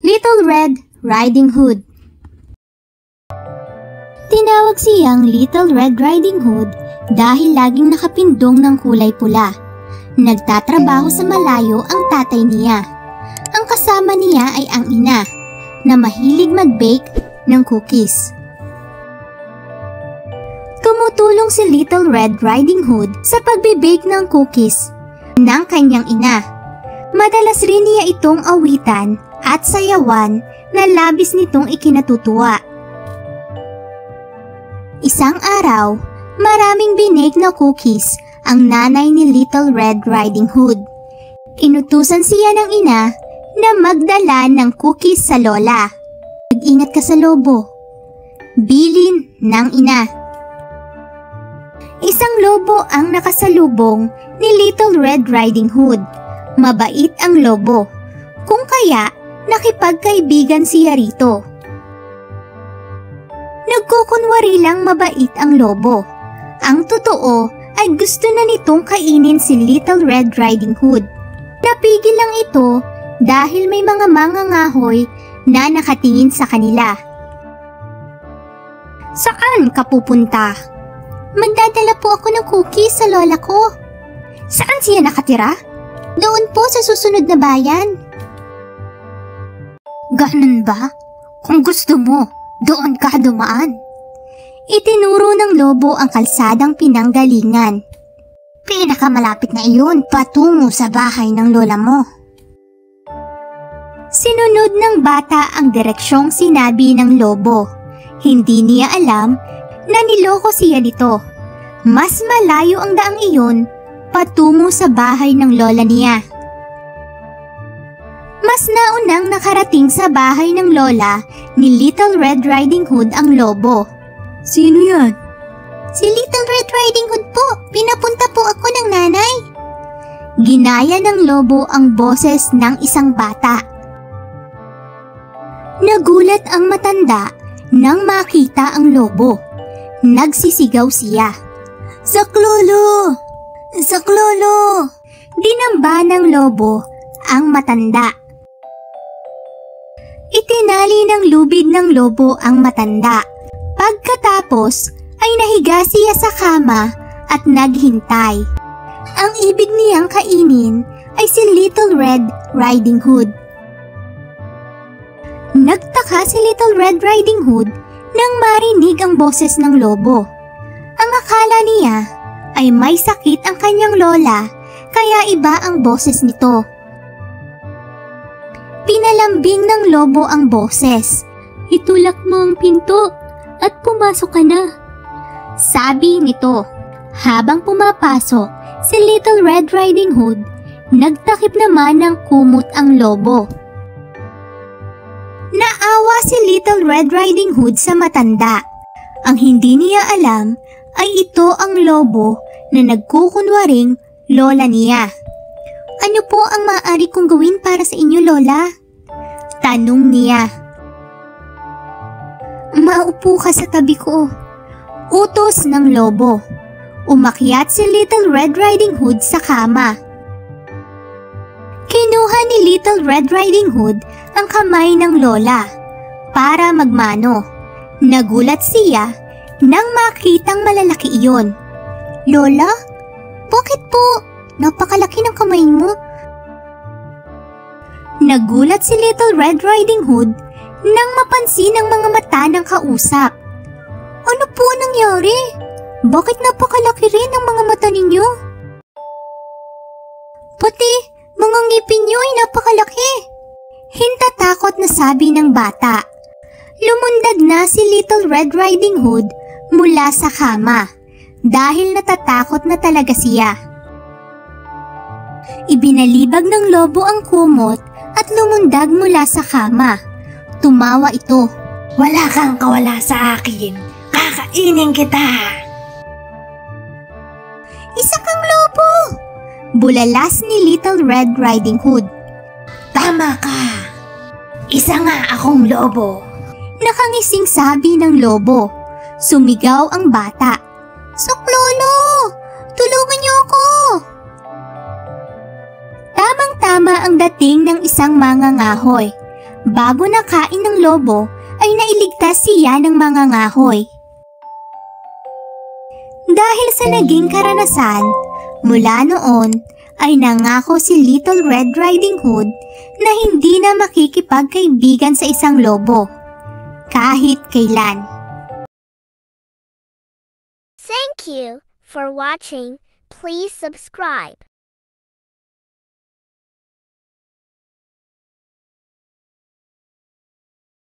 Little Red Riding Hood. Tinawag siyang Little Red Riding Hood dahil laging nakapindong ng kulay pula. Nagtatrabaho sa malayo ang tatay niya. Ang kasama niya ay ang ina na mahilig mag-bake ng cookies. Tumutulong si Little Red Riding Hood sa pagbe-bake ng cookies ng kanyang ina. Madalas rin niya itong awitan at sayawan na labis nitong ikinatutuwa. Isang araw, maraming binake na cookies ang nanay ni Little Red Riding Hood. Inutusan siya ng ina na magdala ng cookies sa lola. Mag-ingat ka sa lobo, bilin ng ina. Isang lobo ang nakasalubong ni Little Red Riding Hood. Mabait ang lobo, kung kaya nakipagkaibigan siya rito. Nagkukunwari lang mabait ang lobo. Ang totoo ay gusto na nitong kainin si Little Red Riding Hood. Napigil lang ito dahil may mga mangangahoy na nakatingin sa kanila. Saan ka pupunta? Magdadala po ako ng cookies sa lola ko. Saan siya nakatira? Doon po sa susunod na bayan. Ganun ba? Kung gusto mo, doon ka dumaan. Itinuro ng lobo ang kalsadang pinanggalingan. Pinakamalapit na iyon patungo sa bahay ng lola mo. Sinunod ng bata ang direksyong sinabi ng lobo. Hindi niya alam na niloko siya nito. Mas malayo ang daang iyon patungo sa bahay ng lola niya. Mas naunang nakarating sa bahay ng lola ni Little Red Riding Hood ang lobo. Sino yan? Si Little Red Riding Hood po. Pinapunta po ako ng nanay. Ginaya ng lobo ang boses ng isang bata. Nagulat ang matanda nang makita ang lobo. Nagsisigaw siya. Saklolo! Saklolo! Dinamba ng lobo ang matanda. Itinali ng lubid ng lobo ang matanda. Pagkatapos ay nahiga siya sa kama at naghintay. Ang ibig niyang kainin ay si Little Red Riding Hood. Nagtaka si Little Red Riding Hood nang marinig ang boses ng lobo. Ang akala niya ay may sakit ang kanyang lola kaya iba ang boses nito. Pinalambing ng lobo ang boses. Itulak mo ang pinto at pumasok ka na, sabi nito. Habang pumapasok si Little Red Riding Hood, nagtakip naman ng kumot ang lobo. Naawa si Little Red Riding Hood sa matanda. Ang hindi niya alam ay ito ang lobo na nagkukunwaring lola niya. Ano po ang maaari kong gawin para sa inyo, lola? Tanong niya. Maupo ka sa tabi ko. Utos ng lobo. Umakyat si Little Red Riding Hood sa kama. Kinuha ni Little Red Riding Hood ang kamay ng lola para magmano. Nagulat siya nang makitang malalaki iyon. Lola, bakit po? Napakalaki ng kamay mo. Nagulat si Little Red Riding Hood nang mapansin ang mga mata ng kausap. Ano po nangyari? Bakit napakalaki rin ang mga mata ninyo? Pati, mga ngipin niyo ay napakalaki. Hintatakot na sabi ng bata. Lumundag na si Little Red Riding Hood mula sa kama dahil natatakot na talaga siya. Ibinalibag ng lobo ang kumot at lumundag mula sa kama. Tumawa ito. Wala kang kawala sa akin. Kakainin kita. Isa kang lobo! Bulalas ni Little Red Riding Hood. Tama ka. Isa nga akong lobo. Nakangising sabi ng lobo. Sumigaw ang bata. Suklolo! Tulungan niyo ako! Tamang-tama ang dating ng isang mangangahoy. Bago nakain ng lobo, ay nailigtas siya ng mga ngahoy. Dahil sa naging karanasan, mula noon ay nangako si Little Red Riding Hood na hindi na makikipagkaibigan sa isang lobo, kahit kailan. Thank you for watching. Please subscribe.